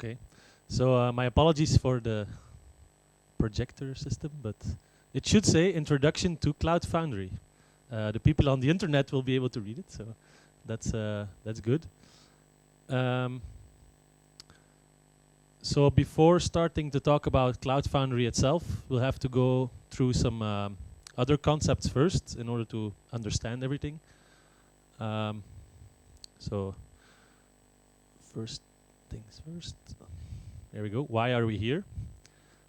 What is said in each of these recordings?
Okay. So my apologies for the projector system, but it should say Introduction to CloudFoundry. The people on the internet will be able to read it, so that's good. So before starting to talk about CloudFoundry itself, we'll have to go through some other concepts first in order to understand everything. So first things first. There we go. Why are we here?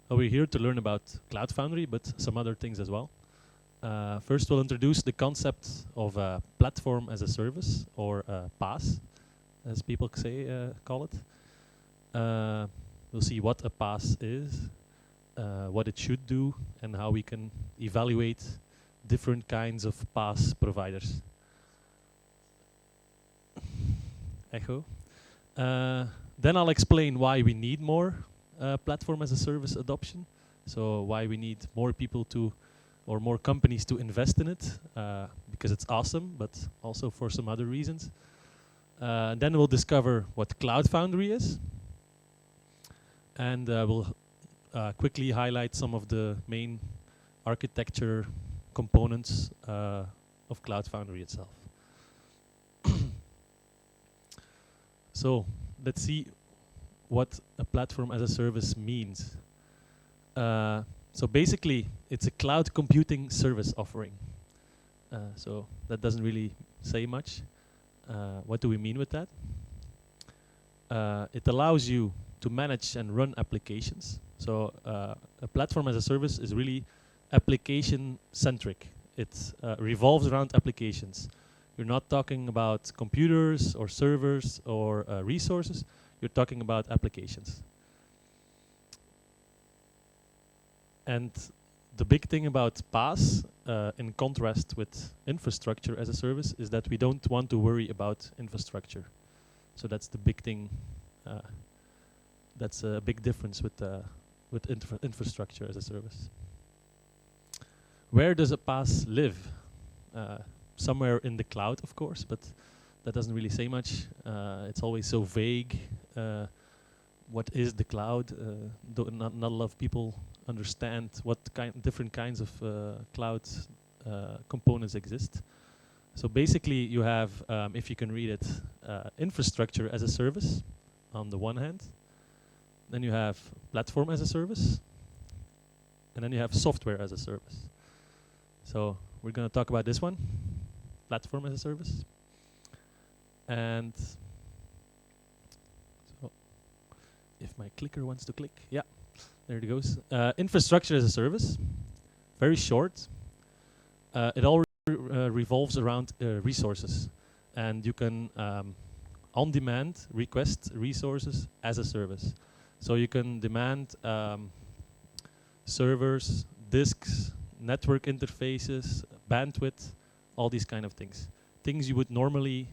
We're here to learn about CloudFoundry, but some other things as well. First, we'll introduce the concept of a platform as a service, or PaaS, as people call it. We'll see what a PaaS is, what it should do, and how we can evaluate different kinds of PaaS providers. Echo. Then I'll explain why we need more platform as a service adoption. So why we need more people to, or more companies to invest in it, because it's awesome, but also for some other reasons. Then we'll discover what CloudFoundry is. And we'll quickly highlight some of the main architecture components of CloudFoundry itself. So let's see what a platform as a service means. So basically, it's a cloud computing service offering. So that doesn't really say much. What do we mean with that? It allows you to manage and run applications. So a platform as a service is really application-centric. It revolves around applications. You're not talking about computers or servers or resources. You're talking about applications. And the big thing about PaaS, in contrast with infrastructure as a service, is that we don't want to worry about infrastructure. So that's the big thing. That's a big difference with infrastructure as a service. Where does a PaaS live? Somewhere in the cloud, of course, but that doesn't really say much. It's always so vague. What is the cloud? Not a lot of people understand what different kinds of cloud components exist. So basically, you have, if you can read it, infrastructure as a service on the one hand. Then you have platform as a service. And then you have software as a service. So we're going to talk about this one, platform as a service. And so if my clicker wants to click, yeah, there it goes. Infrastructure as a service, very short. It all revolves around resources. And you can, on demand, request resources as a service. So you can demand servers, disks, network interfaces, bandwidth, all these kind of things. Things you would normally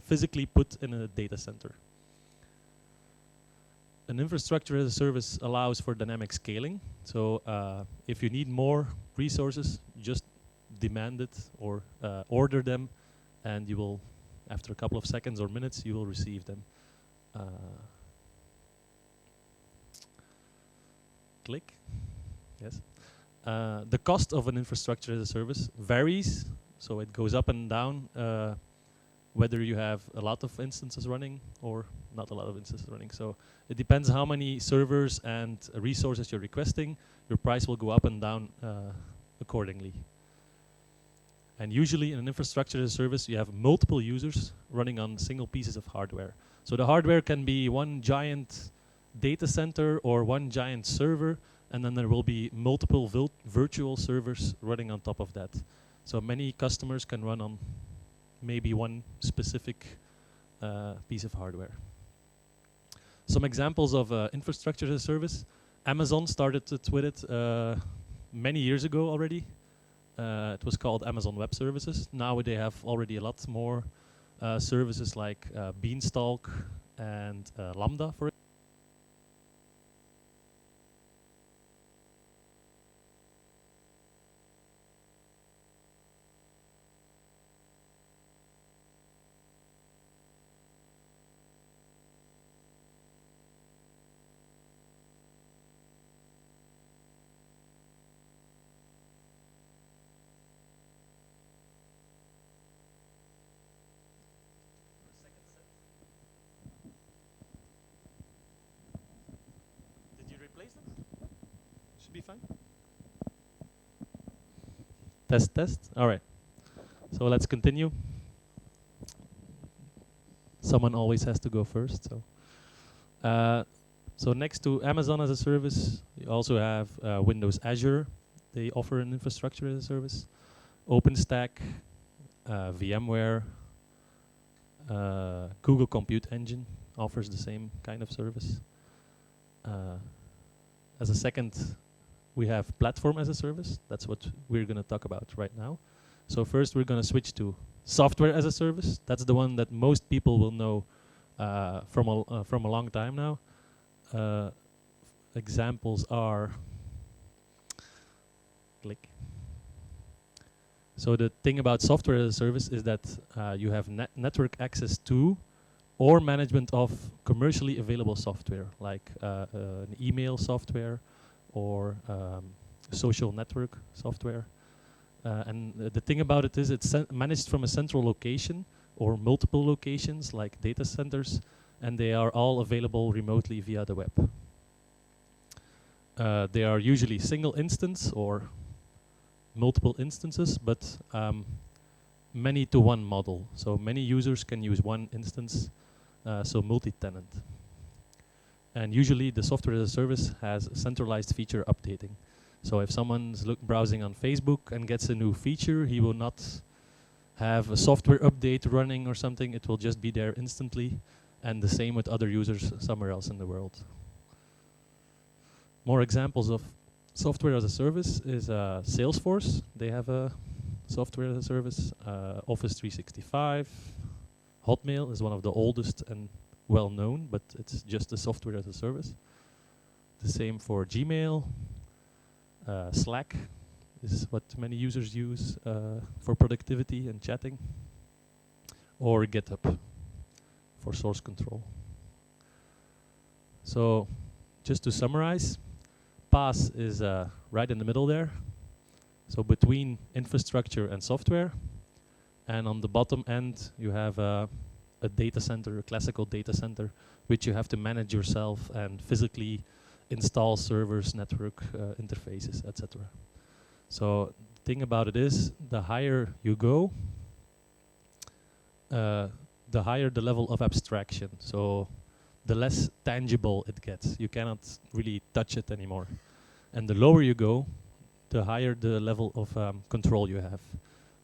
physically put in a data center. An infrastructure as a service allows for dynamic scaling. So if you need more resources, just demand it or order them, and you will, after a couple of seconds or minutes, you will receive them. Click. Yes. The cost of an infrastructure as a service varies, so it goes up and down whether you have a lot of instances running or not a lot of instances running. So it depends how many servers and resources you're requesting. Your price will go up and down accordingly. And usually in an infrastructure as a service, you have multiple users running on single pieces of hardware. So the hardware can be one giant data center or one giant server, and then there will be multiple virtual servers running on top of that. So many customers can run on maybe one specific piece of hardware. Some examples of infrastructure as a service. Amazon started with it many years ago already. It was called Amazon Web Services. Now they have already a lot more services like Beanstalk and Lambda, for Should be fine. Test, test. All right. So let's continue. Someone always has to go first. So next to Amazon as a service, you also have Windows Azure. They offer an infrastructure as a service. OpenStack, VMware, Google Compute Engine offers the same kind of service. As a second, we have platform as a service. That's what we're going to talk about right now. So first, we're going to switch to software as a service. That's the one that most people will know from a long time now. Examples are click. So the thing about software as a service is that you have network access to or management of commercially available software, like an email software or social network software. And the thing about it is it's managed from a central location or multiple locations like data centers, and they are all available remotely via the web. They are usually single instance or multiple instances, but many to one model. So many users can use one instance, so multi-tenant. And usually the software as a service has centralized feature updating. So if someone's browsing on Facebook and gets a new feature, he will not have a software update running or something. It will just be there instantly. And the same with other users somewhere else in the world. More examples of software as a service is Salesforce. They have a software as a service. Office 365. Hotmail is one of the oldest and well known, but it's just a software as a service. The same for Gmail. Slack is what many users use for productivity and chatting. Or GitHub for source control. So just to summarize, PaaS is right in the middle there. So between infrastructure and software. And on the bottom end, you have a data center, a classical data center, which you have to manage yourself and physically install servers, network interfaces, etc. So the thing about it is, the higher you go, the higher the level of abstraction. So the less tangible it gets. You cannot really touch it anymore. And the lower you go, the higher the level of control you have.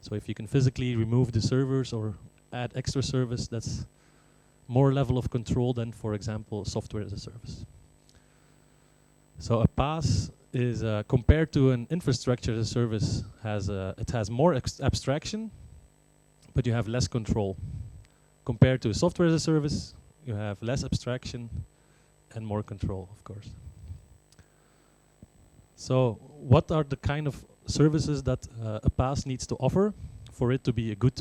So if you can physically remove the servers or add extra service, that's more level of control than, for example, software as a service. So a PaaS is compared to an infrastructure as a service, it has more abstraction, but you have less control. Compared to software as a service, you have less abstraction and more control, of course. So what are the kind of services that a PaaS needs to offer for it to be a good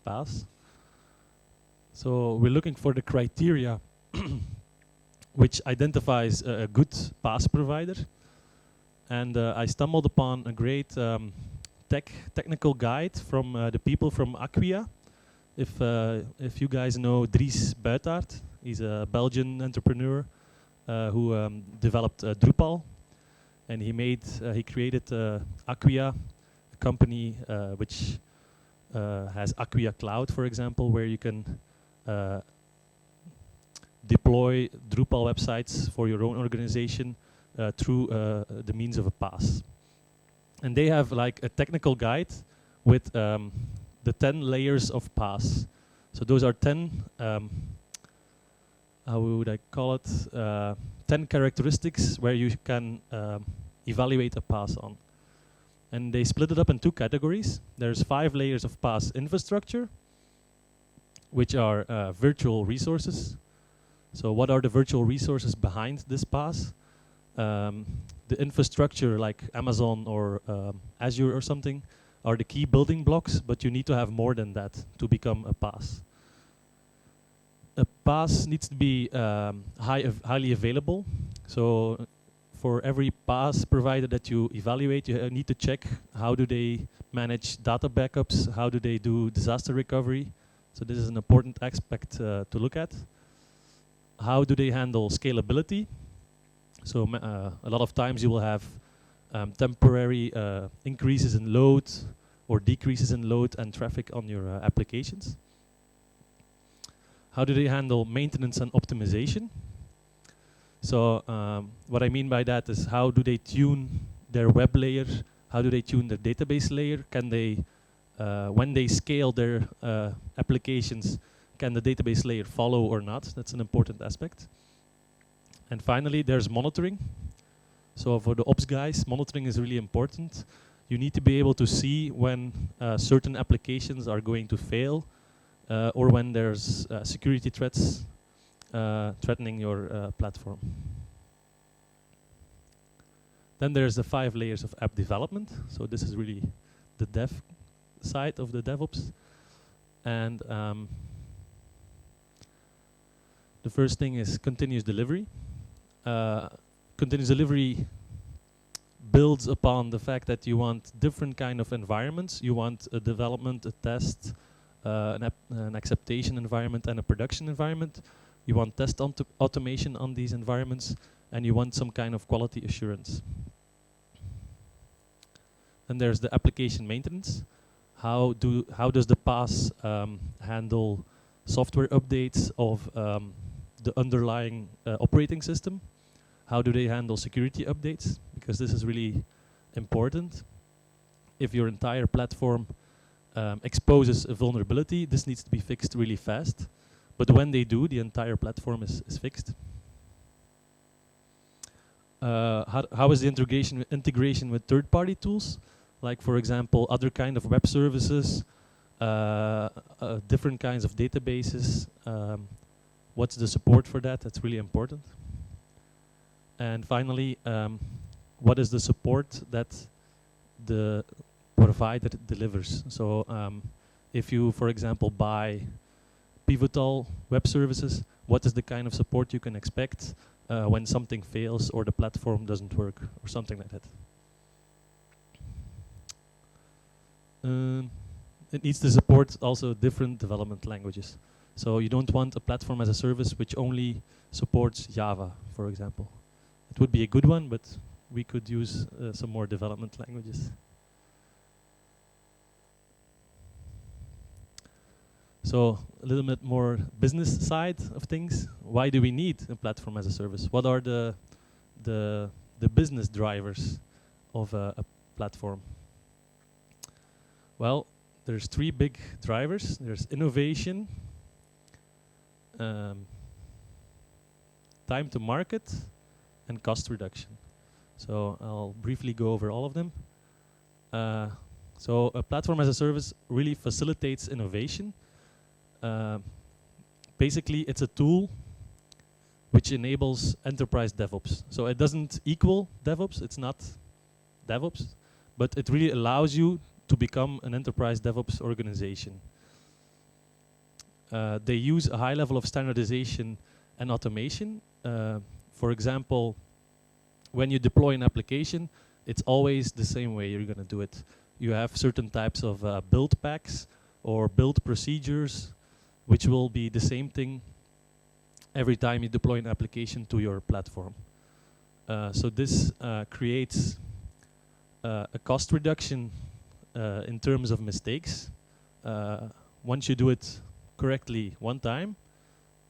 PaaS? So we're looking for the criteria which identifies a good PaaS provider. And I stumbled upon a great technical guide from the people from Acquia. If you guys know Dries Buitaert, he's a Belgian entrepreneur who developed Drupal. And he created Acquia, a company which has Acquia Cloud, for example, where you can deploy Drupal websites for your own organization through the means of a PaaS. And they have like a technical guide with the 10 layers of PaaS. So those are 10, how would I call it? 10 characteristics where you can evaluate a PaaS on. And they split it up in 2 categories. There's 5 layers of PaaS infrastructure, which are virtual resources. So what are the virtual resources behind this PaaS? The infrastructure like Amazon or Azure or something are the key building blocks, but you need to have more than that to become a PaaS. A PaaS needs to be highly available. So for every PaaS provider that you evaluate, you need to check how do they manage data backups, how do they do disaster recovery. So this is an important aspect to look at. How do they handle scalability? So a lot of times you will have temporary increases in load or decreases in load and traffic on your applications. How do they handle maintenance and optimization? So what I mean by that is, how do they tune their web layer? How do they tune their database layer? Can they, when they scale their applications, can the database layer follow or not? That's an important aspect. And finally, there's monitoring. So for the ops guys, monitoring is really important. You need to be able to see when certain applications are going to fail, or when there's security threats threatening your platform. Then there's the 5 layers of app development. So this is really the dev side of the DevOps. And the first thing is continuous delivery. Continuous delivery builds upon the fact that you want different kind of environments. You want a development, a test, an acceptation environment, and a production environment. You want test automation on these environments, and you want some kind of quality assurance. Then there's the application maintenance. How does the PaaS handle software updates of the underlying operating system? How do they handle security updates? Because this is really important. If your entire platform exposes a vulnerability, this needs to be fixed really fast. But when they do, the entire platform is fixed. How is the integration with third-party tools? Like, for example, other kind of web services, different kinds of databases. What's the support for that? That's really important. And finally, what is the support that the provider delivers? So if you, for example, buy Pivotal web services, what is the kind of support you can expect when something fails or the platform doesn't work or something like that? It needs to support also different development languages. So you don't want a platform as a service which only supports Java, for example. It would be a good one, but we could use some more development languages. So a little bit more business side of things. Why do we need a platform as a service? What are the business drivers of a platform? Well, there's 3 big drivers. There's innovation, time to market, and cost reduction. So I'll briefly go over all of them. So a platform as a service really facilitates innovation. Basically, it's a tool which enables enterprise DevOps. So it doesn't equal DevOps, it's not DevOps, but it really allows you to become an enterprise DevOps organization. They use a high level of standardization and automation. For example, when you deploy an application, it's always the same way you're going to do it. You have certain types of build packs or build procedures, which will be the same thing every time you deploy an application to your platform. So this creates a cost reduction in terms of mistakes. Once you do it correctly one time,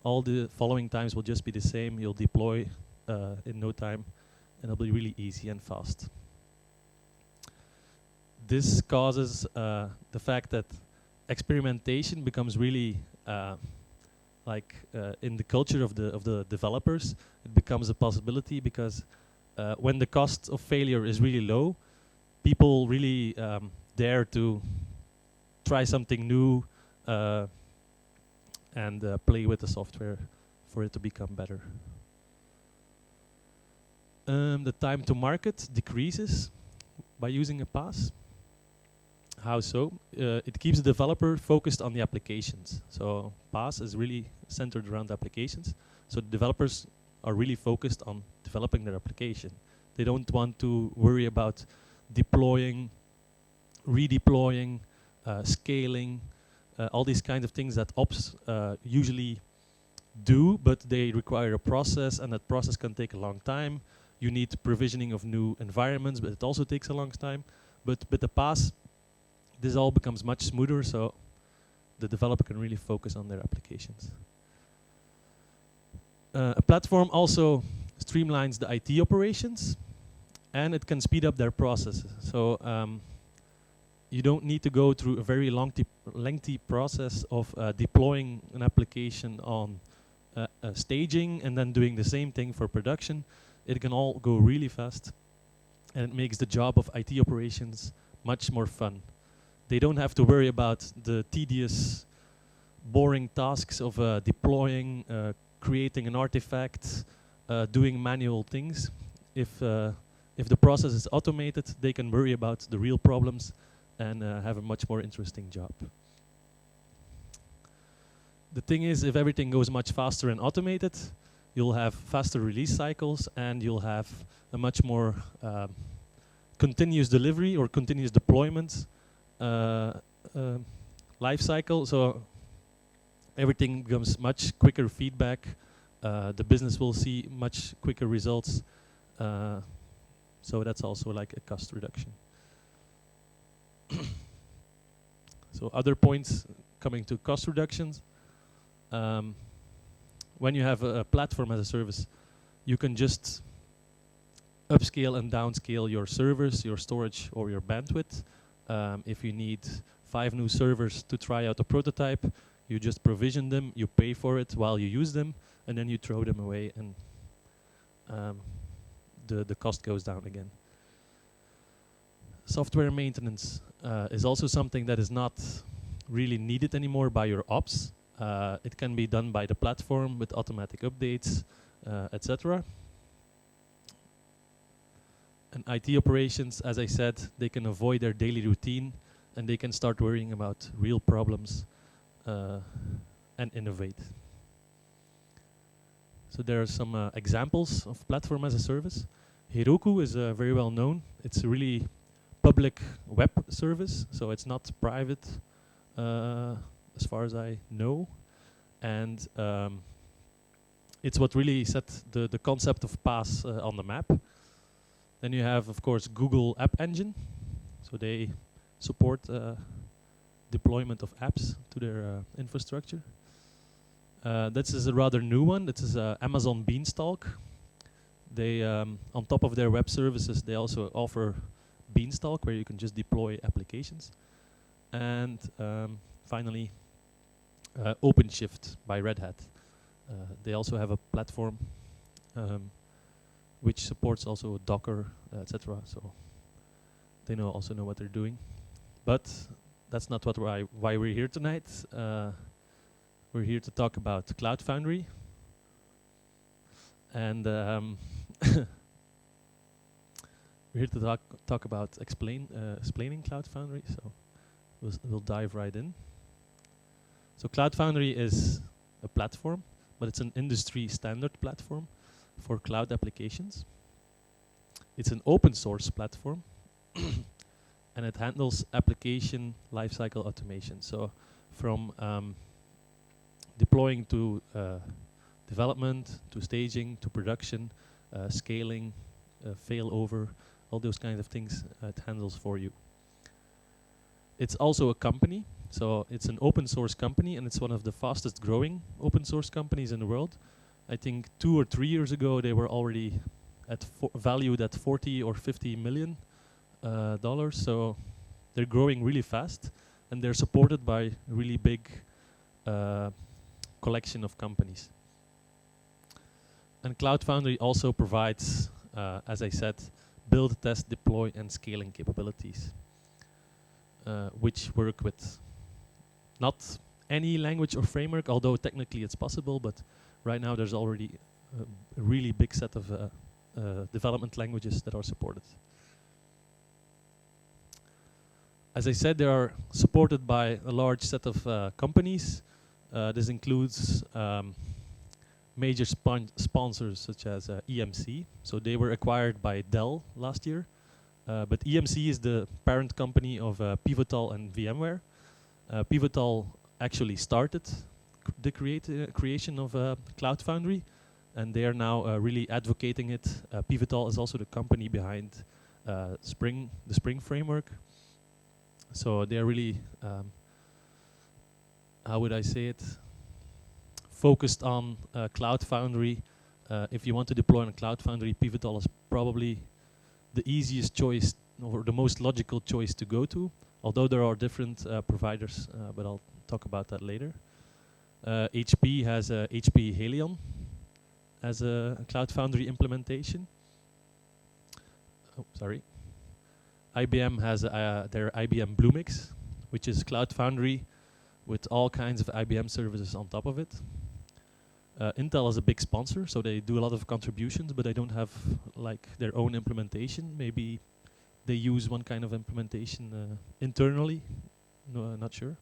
all the following times will just be the same. You'll deploy in no time, and it'll be really easy and fast. This causes the fact that experimentation becomes really in the culture of the developers. It becomes a possibility because when the cost of failure is really low, people really dare to try something new and play with the software for it to become better. The time to market decreases by using a PaaS. How so? It keeps the developer focused on the applications. So PaaS is really centered around applications. So the developers are really focused on developing their application. They don't want to worry about deploying, redeploying, scaling, all these kinds of things that ops usually do, but they require a process, and that process can take a long time. You need provisioning of new environments, but it also takes a long time. But with the PaaS, this all becomes much smoother, so the developer can really focus on their applications. A platform also streamlines the IT operations, and it can speed up their processes. So you don't need to go through a very lengthy process of deploying an application on staging and then doing the same thing for production. It can all go really fast, and it makes the job of IT operations much more fun. They don't have to worry about the tedious, boring tasks of deploying, creating an artifact, doing manual things. If the process is automated, they can worry about the real problems and have a much more interesting job. The thing is, if everything goes much faster and automated, you'll have faster release cycles, and you'll have a much more continuous delivery or continuous deployment life cycle. So everything becomes much quicker feedback. The business will see much quicker results. So that's also like a cost reduction. So other points coming to cost reductions. When you have a platform as a service, you can just upscale and downscale your servers, your storage, or your bandwidth. If you need 5 new servers to try out a prototype, you just provision them, you pay for it while you use them, and then you throw them away, and the cost goes down again. Software maintenance is also something that is not really needed anymore by your ops. It can be done by the platform with automatic updates, etc. And IT operations, as I said, they can avoid their daily routine, and they can start worrying about real problems and innovate. So there are some examples of platform as a service. Heroku is very well known. It's a really public web service, so it's not private as far as I know. And it's what really set the concept of PaaS on the map. Then you have, of course, Google App Engine. So they support deployment of apps to their infrastructure. This is a rather new one. This is Amazon Beanstalk. They, on top of their web services, they also offer Beanstalk, where you can just deploy applications. And finally, OpenShift by Red Hat. They also have a platform which supports also Docker, etc. So they also know what they're doing. But that's not why we're here tonight. We're here to talk about CloudFoundry. And we're here to talk about explaining CloudFoundry. So we'll dive right in. So CloudFoundry is a platform, but it's an industry standard platform for cloud applications. It's an open source platform, and it handles application lifecycle automation. So from deploying to development, to staging, to production, scaling, failover, all those kinds of things it handles for you. It's also a company, so it's an open source company, and it's one of the fastest growing open source companies in the world. I think 2 or 3 years ago they were already at valued at 40 or 50 million dollars. So they're growing really fast, and they're supported by a really big collection of companies. And CloudFoundry also provides, as I said, build, test, deploy, and scaling capabilities, which work with not any language or framework, although technically it's possible, but right now there's already a really big set of development languages that are supported. As I said, they are supported by a large set of companies. This includes major sponsors such as EMC. So they were acquired by Dell last year. But EMC is the parent company of Pivotal and VMware. Pivotal actually started the creation of CloudFoundry, and they are now really advocating it. Pivotal is also the company behind the Spring framework. So they are really, how would I say it, focused on CloudFoundry. If you want to deploy on CloudFoundry, Pivotal is probably the easiest choice or the most logical choice to go to, although there are different providers, but I'll talk about that later. HP has HP Helion as a CloudFoundry implementation. Oh, sorry. IBM has their IBM Bluemix, which is CloudFoundry with all kinds of IBM services on top of it. Intel is a big sponsor, so they do a lot of contributions, but they don't have like their own implementation. Maybe they use one kind of implementation internally. No, I'm not sure.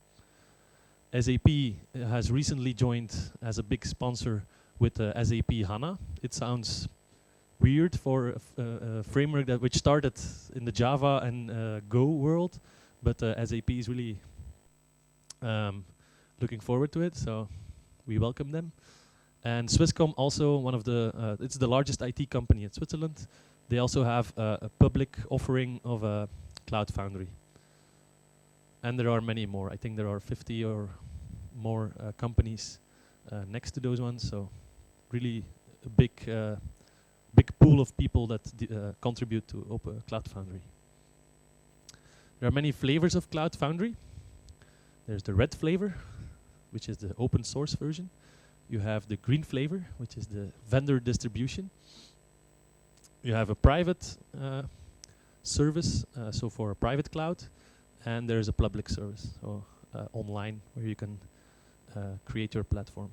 SAP has recently joined as a big sponsor with SAP HANA. It sounds weird for a framework which started in the Java and Go world, but SAP is really looking forward to it, so we welcome them. And Swisscom also one of the, it's the largest IT company in Switzerland. They also have a public offering of CloudFoundry. And there are many more. I think there are 50 or more companies next to those ones. So really a big pool of people that contribute to CloudFoundry. There are many flavors of CloudFoundry. There's the red flavor, which is the open source version. You have the green flavor, which is the vendor distribution. You have a private service, so for a private cloud, and there's a public service, so online, where you can create your platform.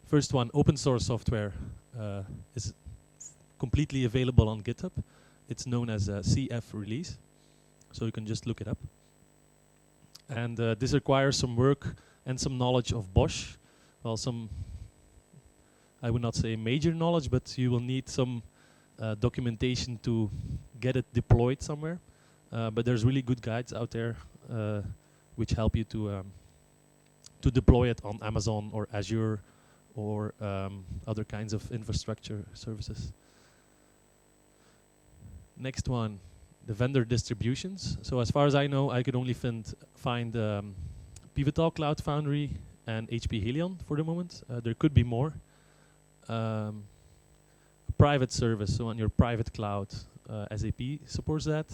First one, open source software is completely available on GitHub. It's known as CF release, so you can just look it up. And this requires some work and some knowledge of Bosch. Well, some, I would not say major knowledge, but you will need some documentation to get it deployed somewhere. But there's really good guides out there which help you to deploy it on Amazon or Azure or other kinds of infrastructure services. Next one, the vendor distributions. So as far as I know, I could only find Pivotal CloudFoundry and HP Helion for the moment. There could be more. A private service, so on your private cloud, SAP supports that,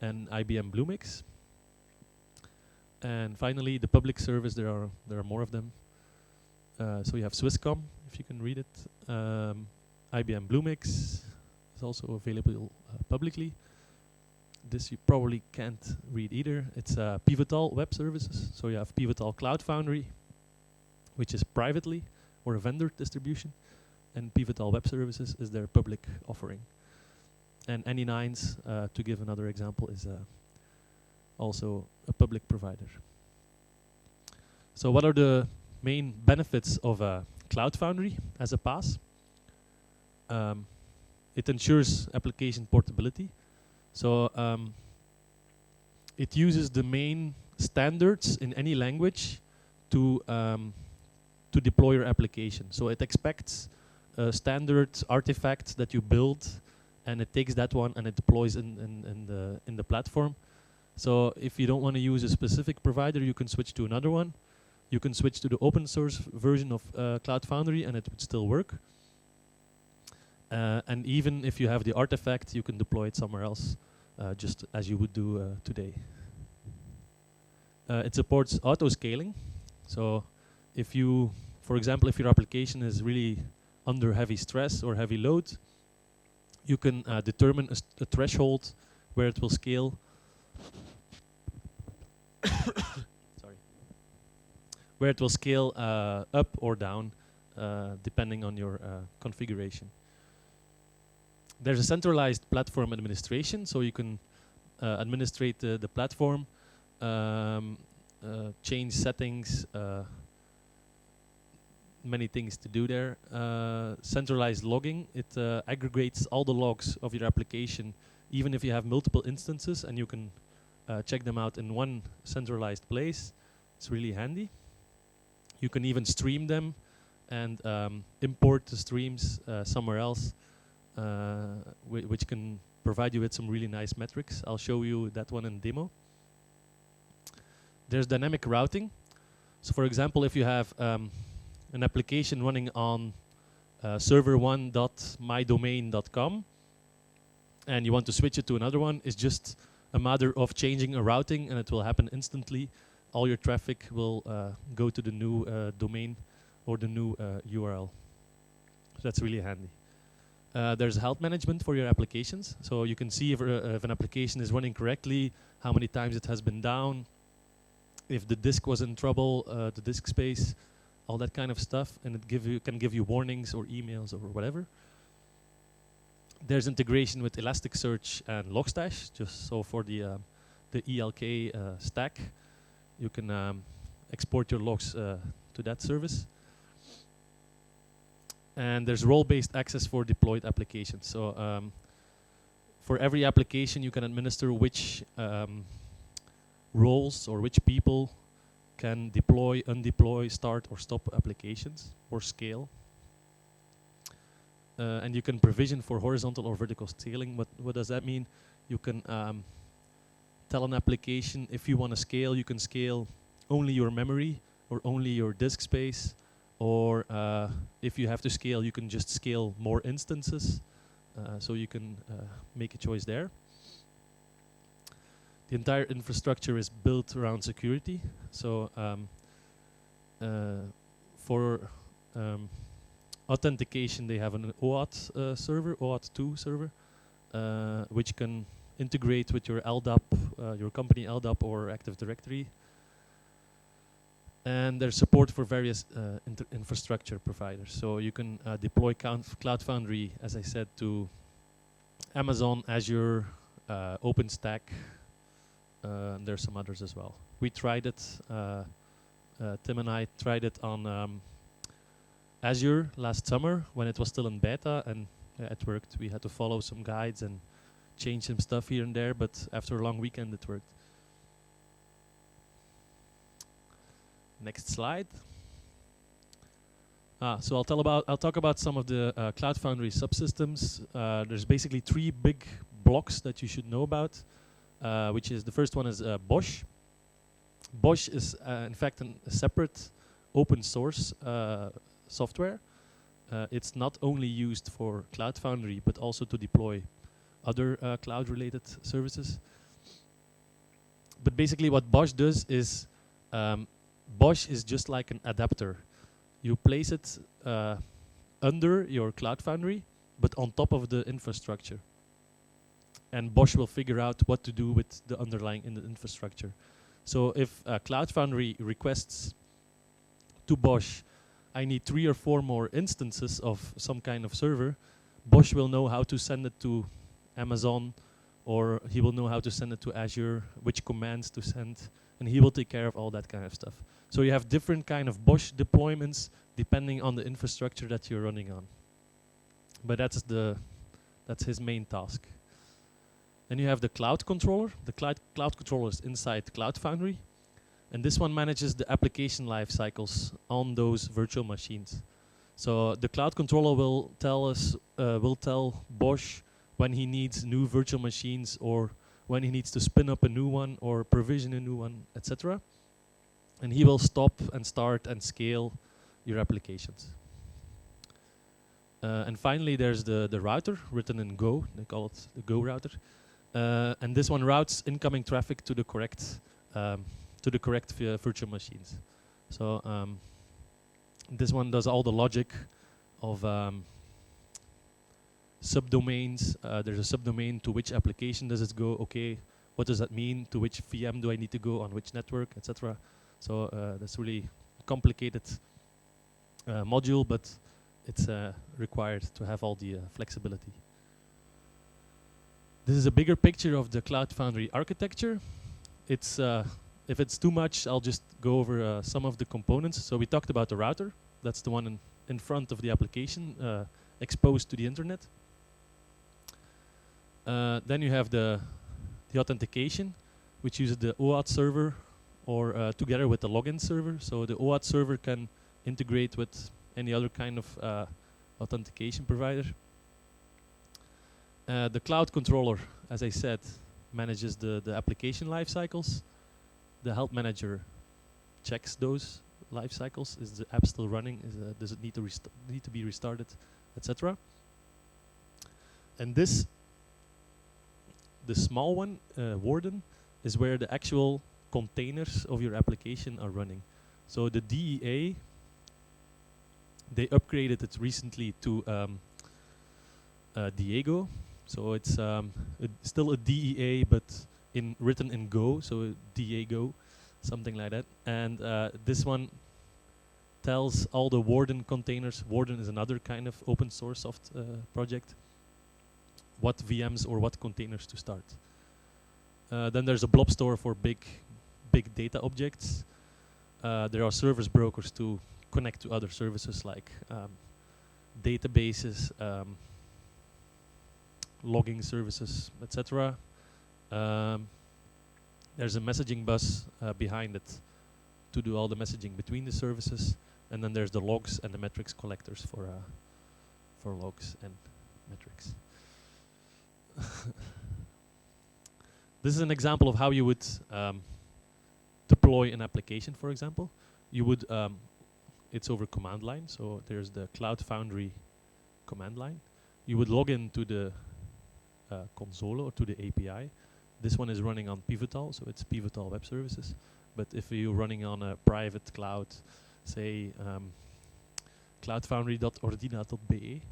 and IBM Bluemix. And finally, the public service, there are more of them. So you have Swisscom, if you can read it. IBM Bluemix is also available publicly. This you probably can't read either. It's Pivotal Web Services. So you have Pivotal CloudFoundry, which is privately or a vendor distribution, and Pivotal Web Services is their public offering. And Any9s, to give another example, is also a public provider. So what are the main benefits of CloudFoundry as a PaaS? It ensures application portability. So it uses the main standards in any language to deploy your application. So it expects a standard artifact that you build, and it takes that one and it deploys in the platform. So if you don't want to use a specific provider, you can switch to another one. You can switch to the open source version of CloudFoundry, and it would still work. And even if you have the artifact, you can deploy it somewhere else, just as you would do today. It supports auto-scaling. So if you, for example, if your application is really under heavy stress or heavy load, you can determine a threshold where it will scale. Sorry. Where it will scale up or down, depending on your configuration. There's a centralized platform administration, so you can administrate the platform, change settings, many things to do there. Centralized logging, it aggregates all the logs of your application, even if you have multiple instances, and you can check them out in one centralized place. It's really handy. You can even stream them and import the streams somewhere else, which can provide you with some really nice metrics. I'll show you that one in demo. There's dynamic routing. So for example, if you have an application running on server1.mydomain.com and you want to switch it to another one, it's just a matter of changing a routing and it will happen instantly. All your traffic will go to the new domain or the new URL. So that's really handy. There's health management for your applications. So you can see if an application is running correctly, how many times it has been down, if the disk was in trouble, the disk space, all that kind of stuff, and it can give you warnings or emails or whatever. There's integration with Elasticsearch and Logstash, just so for the ELK stack, you can export your logs to that service. And there's role-based access for deployed applications. So for every application, you can administer which roles or which people can deploy, undeploy, start or stop applications or scale. And you can provision for horizontal or vertical scaling. What does that mean? You can tell an application if you want to scale, you can scale only your memory or only your disk space. Or if you have to scale, you can just scale more instances. So you can make a choice there. The entire infrastructure is built around security. So for authentication, they have an OAuth server, OAuth 2 server, which can integrate with your LDAP, your company LDAP or Active Directory. And there's support for various infrastructure providers. So you can deploy CloudFoundry, as I said, to Amazon, Azure, OpenStack. There's some others as well. We tried it. Tim and I tried it on Azure last summer when it was still in beta, and it worked. We had to follow some guides and change some stuff here and there, but after a long weekend, it worked. Next slide. So I'll talk about some of the CloudFoundry subsystems. There's basically 3 big blocks that you should know about, which is the first one is Bosch. Bosch is in fact a separate open source software. It's not only used for CloudFoundry, but also to deploy other cloud-related services. But basically what Bosch does is Bosch is just like an adapter. You place it under your CloudFoundry, but on top of the infrastructure. And Bosch will figure out what to do with the underlying infrastructure. So if CloudFoundry requests to Bosch, I need 3 or 4 more instances of some kind of server, Bosch will know how to send it to Amazon, or he will know how to send it to Azure, which commands to send, and he will take care of all that kind of stuff. So you have different kind of Bosch deployments depending on the infrastructure that you're running on. But that's his main task. Then you have the cloud controller. The cloud controller is inside CloudFoundry, and this one manages the application life cycles on those virtual machines. So the cloud controller will tell Bosch when he needs new virtual machines, or when he needs to spin up a new one or provision a new one, etc. And he will stop and start and scale your applications. And finally, there's the router, written in Go. They call it the Go router. And this one routes incoming traffic to the correct virtual machines. So this one does all the logic of subdomains. There's a subdomain to which application does it go. Okay, what does that mean? To which VM do I need to go on which network, etc. So that's really complicated module, but it's required to have all the flexibility. This is a bigger picture of the CloudFoundry architecture. It's if it's too much, I'll just go over some of the components. So we talked about the router. That's the one in front of the application, exposed to the internet. Then you have the authentication, which uses the OAuth server, or together with the login server. So the OAuth server can integrate with any other kind of authentication provider. The cloud controller, as I said, manages the application life cycles. The help manager checks those life cycles. Is the app still running? Does it need to be restarted, etc. And this, the small one, Warden, is where the actual containers of your application are running. So the DEA, they upgraded it recently to Diego. So it's still a DEA, but written in Go, so Diego, something like that. And this one tells all the Warden containers. Warden is another kind of open source soft project. What VMs or what containers to start. Then there's a blob store for big data objects. There are service brokers to connect to other services like databases, logging services, etc. There's a messaging bus behind it to do all the messaging between the services, and then there's the logs and the metrics collectors for logs and metrics. This is an example of how you would deploy an application, for example. You would, it's over command line, so there's the CloudFoundry command line. You would log into the console or to the API. This one is running on Pivotal, so it's Pivotal Web Services. But if you're running on a private cloud, say cloudfoundry.ordina.be,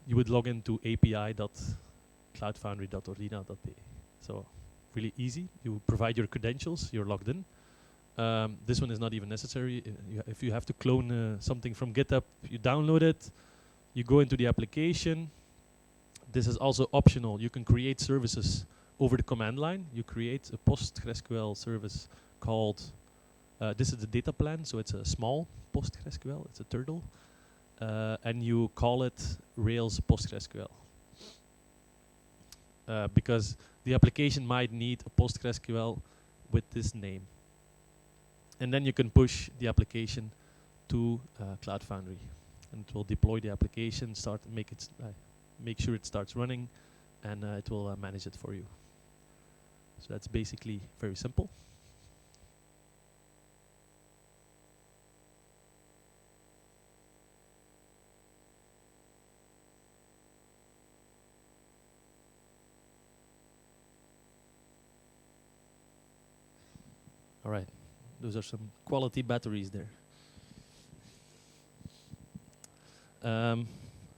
you would log into api.cloudfoundry.ordina.be. So really easy. You provide your credentials, you're logged in. This one is not even necessary. If you have to clone something from GitHub, you download it, you go into the application. This is also optional. You can create services over the command line. You create a PostgreSQL service called, this is the data plan, so it's a small PostgreSQL, it's a turtle. And you call it Rails PostgreSQL. Because the application might need a PostgreSQL with this name. And then you can push the application to CloudFoundry. And it will deploy the application, make sure it starts running, and it will manage it for you. So that's basically very simple. All right, those are some quality batteries there.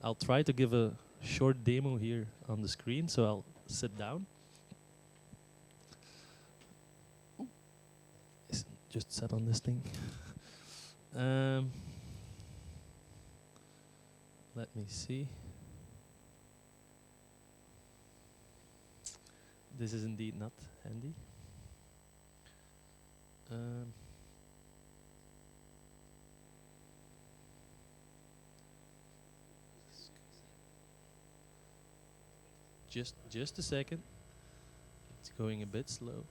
I'll try to give a short demo here on the screen, so I'll sit down. Just sat on this thing. Let me see. This is indeed not handy. Just a second. It's going a bit slow.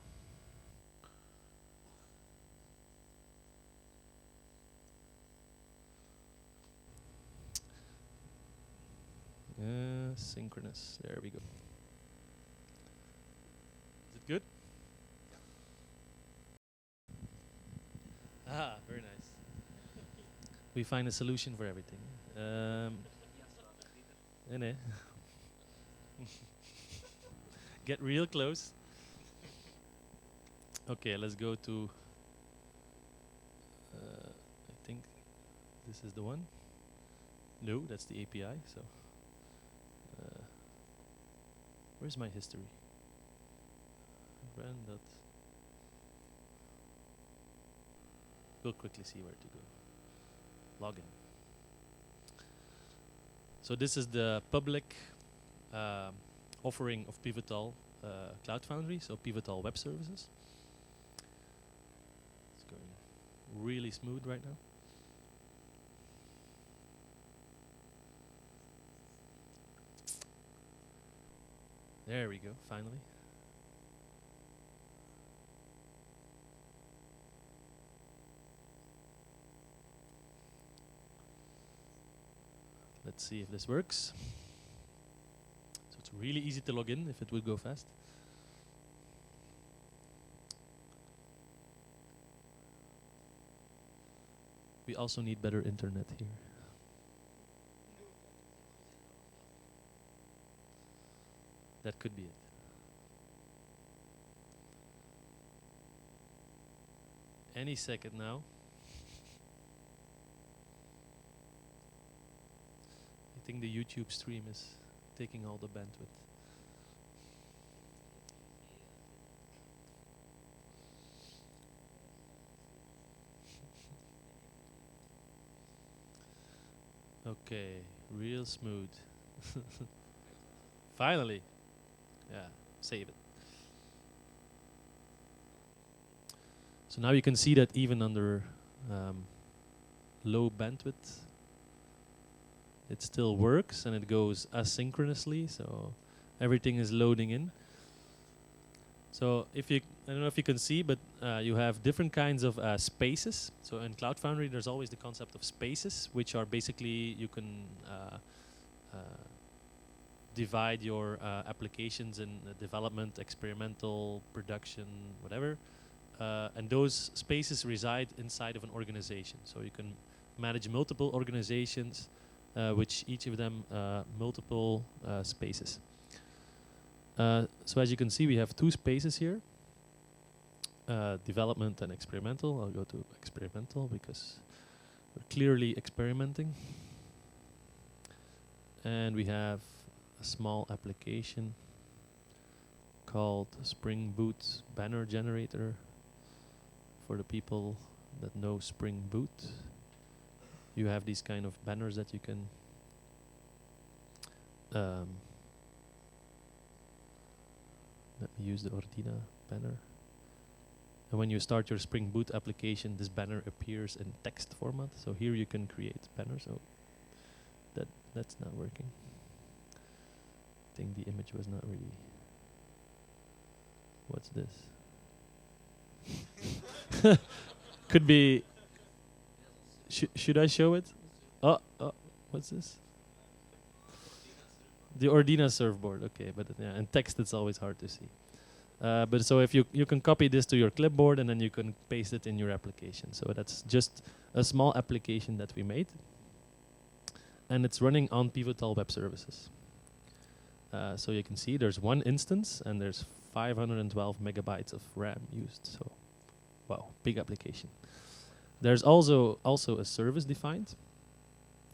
Synchronous. There we go. Is it good? Ah, very nice. We find a solution for everything. Get real close. Okay, let's go to, I think this is the one. No, that's the API, so. Where's my history? We'll quickly see where to go. Login. So this is the public offering of Pivotal CloudFoundry, so Pivotal Web Services. It's going really smooth right now. There we go, finally. Let's see if this works. So it's really easy to log in if it would go fast. We also need better internet here. That could be it. Any second now. I think the YouTube stream is taking all the bandwidth. Okay, real smooth. Finally. Yeah, save it. So now you can see that even under low bandwidth, it still works and it goes asynchronously, so everything is loading in. So if you, I don't know if you can see, but you have different kinds of spaces. So in CloudFoundry, there's always the concept of spaces, which are basically you can divide your applications in development, experimental, production, whatever. And those spaces reside inside of an organization. So you can manage multiple organizations, which each of them multiple spaces. So as you can see, we have two spaces here, development and experimental. I'll go to experimental because we're clearly experimenting. And we have a small application called Spring Boot Banner Generator for the people that know Spring Boot. You have these kind of banners that you can let me use the Ordina banner. And when you start your Spring Boot application, this banner appears in text format. So here you can create banners. So that's not working. I think the image was not really. What's this? Could be. Should I show it? Oh, what's this? The Ordina surfboard. Okay, but yeah, in text it's always hard to see. But so if you can copy this to your clipboard and then you can paste it in your application. So that's just a small application that we made, and it's running on Pivotal Web Services. So you can see there's one instance and there's 512 megabytes of RAM used. So, wow, big application. There's also a service defined.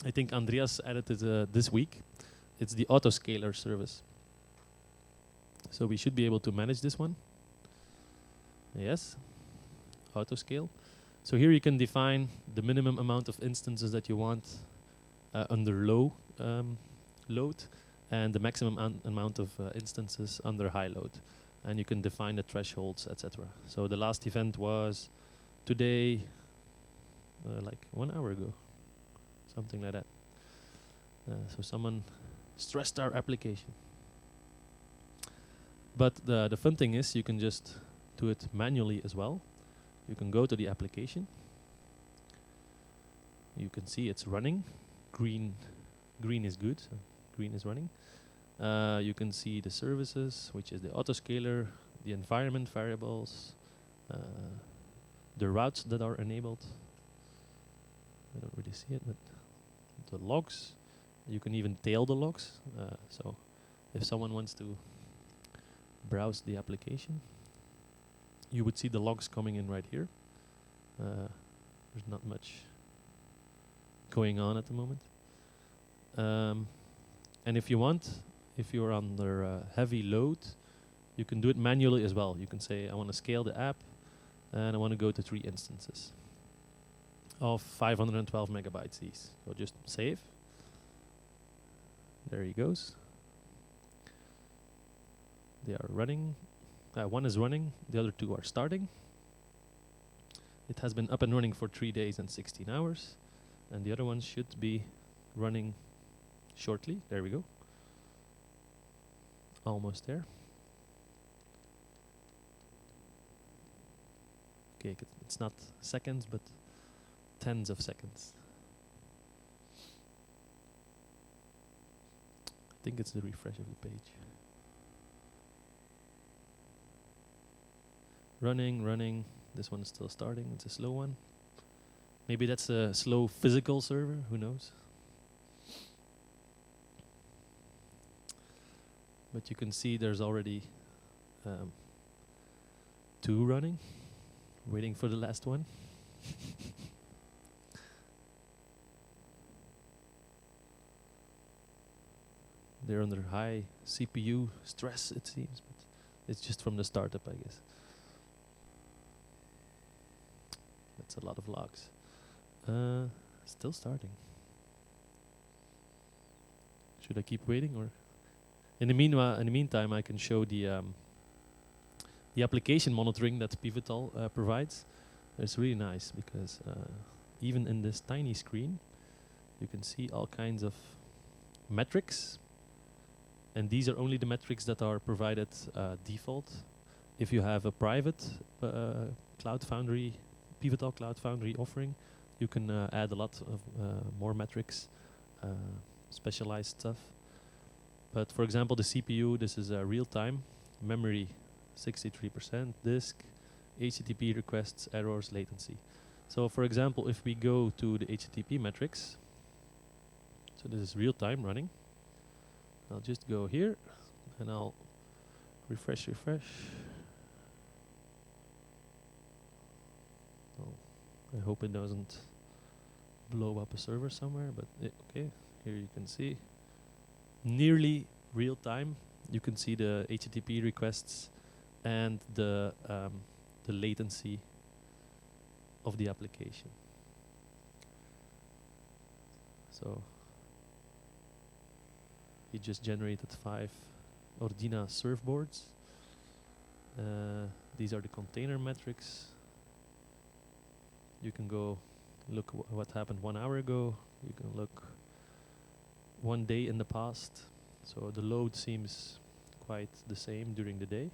I think Andreas added it this week. It's the autoscaler service. So we should be able to manage this one. Yes, autoscale. So here you can define the minimum amount of instances that you want under low load, and the maximum amount of instances under high load. And you can define the thresholds, etc. So the last event was today, like 1 hour ago, something like that. So someone stressed our application. But the fun thing is you can just do it manually as well. You can go to the application. You can see it's running. Green is good. So green is running. You can see the services, which is the autoscaler, the environment variables, the routes that are enabled. I don't really see it, but the logs. You can even tail the logs. So if someone wants to browse the application, you would see the logs coming in right here. There's not much going on at the moment. And if you want, if you're under heavy load, you can do it manually as well. You can say, I want to scale the app, and I want to go to 3 instances of 512 megabytes each. So just save. There he goes. They are running. One is running, the other 2 are starting. It has been up and running for 3 days and 16 hours. And the other one should be running shortly. There we go. Almost there. Okay, it's not seconds, but tens of seconds. think it's the refresh of the page. Running. This one is still starting. It's a slow one. Maybe that's a slow physical server. Who knows? But you can see there's already 2 running. Waiting for the last one. They're under high CPU stress, it seems, but it's just from the startup, I guess. That's a lot of logs. Still starting. Should I keep waiting, or? In the meantime, I can show the application monitoring that Pivotal provides. It's really nice because even in this tiny screen, you can see all kinds of metrics. And these are only the metrics that are provided default. If you have a private CloudFoundry, Pivotal CloudFoundry offering, you can add a lot of more metrics, specialized stuff. But for example, the CPU, this is real time, memory 63%, disk, HTTP requests, errors, latency. So for example, if we go to the HTTP metrics, so this is real time running. I'll just go here and I'll refresh. Oh, I hope it doesn't blow up a server somewhere, but okay, here you can see nearly real time. You can see the HTTP requests and the latency of the application. So he just generated 5 Ordina surfboards. These are the container metrics. You can go look what happened 1 hour ago. You can look 1 day in the past. So the load seems quite the same during the day.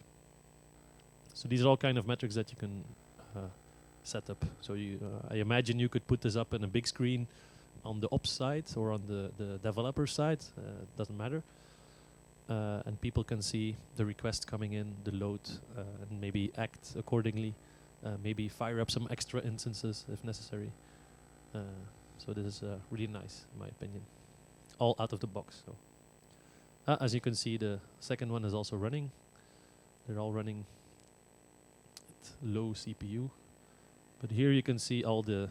So these are all kind of metrics that you can set up. So you, I imagine you could put this up in a big screen on the ops side or on the developer side, doesn't matter. And people can see the request coming in, the load, and maybe act accordingly. Maybe fire up some extra instances if necessary. So this is really nice, in my opinion. All out of the box. So, as you can see, the second one is also running. They're all running at low CPU. But here you can see all the...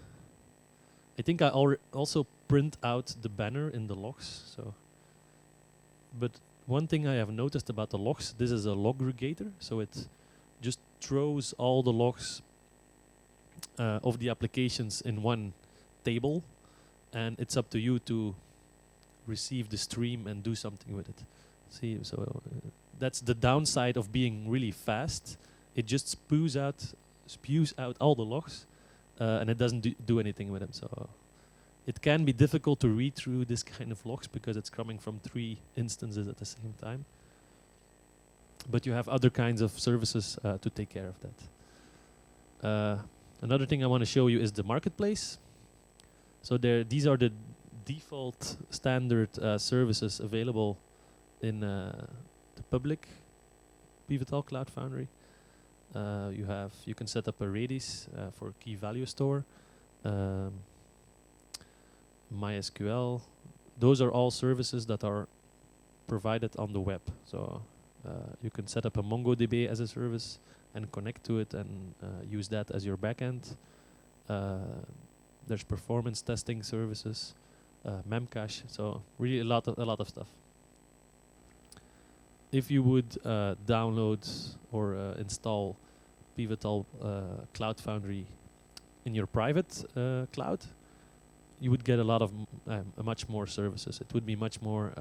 I think I also print out the banner in the logs. So, but one thing I have noticed about the logs, this is a log aggregator, so it just throws all the logs of the applications in one table, and it's up to you to receive the stream and do something with it. See, so that's the downside of being really fast. It just spews out all the logs, and it doesn't do anything with them. So it can be difficult to read through this kind of logs because it's coming from 3 instances at the same time. But you have other kinds of services to take care of that. Another thing I want to show you is the marketplace. So these are the default standard services available in the public Pivotal CloudFoundry. You can set up a Redis for key value store, MySQL. Those are all services that are provided on the web. So you can set up a MongoDB as a service and connect to it and use that as your backend. There's performance testing services, Memcache. So really a lot of stuff. If you would download or install Pivotal CloudFoundry in your private cloud, you would get a lot of much more services. It would be much more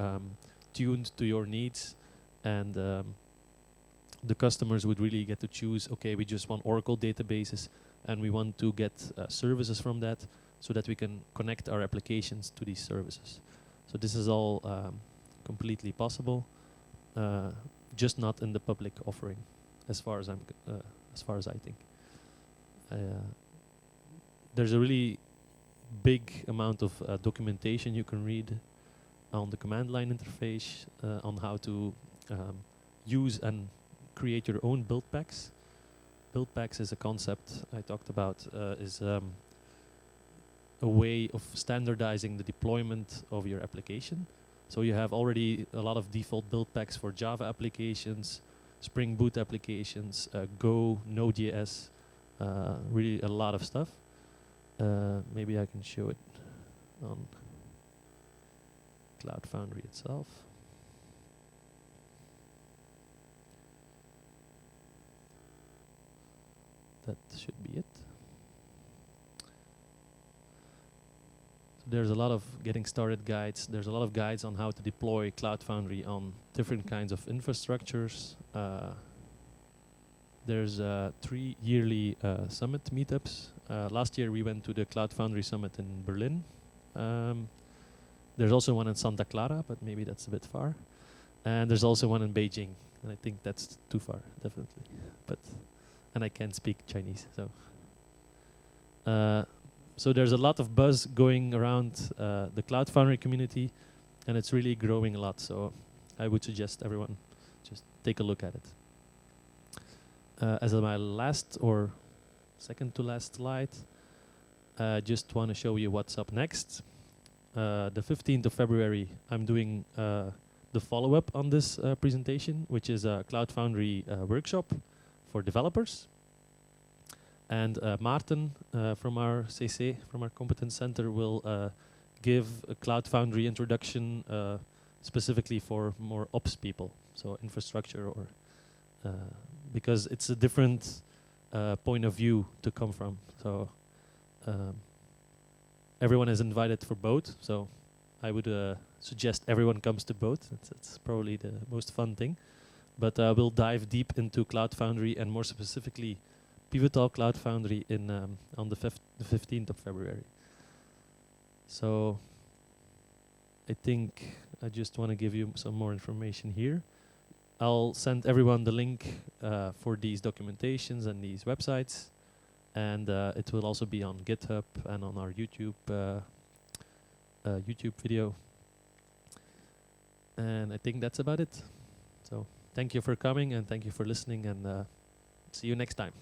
tuned to your needs, and the customers would really get to choose, okay, we just want Oracle databases and we want to get services from that so that we can connect our applications to these services. So this is all completely possible, just not in the public offering, as far as I think. There's a really big amount of documentation you can read. on the command line interface, on how to use and create your own build packs. Build packs is a concept I talked about, is a way of standardizing the deployment of your application. So you have already a lot of default build packs for Java applications, Spring Boot applications, Go, Node.js, really a lot of stuff. Maybe I can show it on CloudFoundry itself. That should be it. So there's a lot of getting started guides. There's a lot of guides on how to deploy CloudFoundry on different kinds of infrastructures. There's 3 yearly summit meetups. Last year we went to the CloudFoundry summit in Berlin. There's also one in Santa Clara, but maybe that's a bit far. And there's also one in Beijing, and I think that's too far, definitely. And I can't speak Chinese, so. So there's a lot of buzz going around the CloudFoundry community, and it's really growing a lot. So I would suggest everyone just take a look at it. As my last or second to last slide, I just want to show you what's up next. The 15th of February, I'm doing the follow-up on this presentation, which is a CloudFoundry workshop for developers. And Maarten from our CC, from our Competence Center, will give a CloudFoundry introduction specifically for more ops people, so infrastructure, or because it's a different point of view to come from. So everyone is invited for both, so I would suggest everyone comes to both. It's probably the most fun thing. But we'll dive deep into CloudFoundry, and more specifically Pivotal CloudFoundry on the 15th of February. So I think I just want to give you some more information here. I'll send everyone the link for these documentations and these websites, and it will also be on GitHub and on our YouTube video. And I think that's about it. So thank you for coming, and thank you for listening, and see you next time.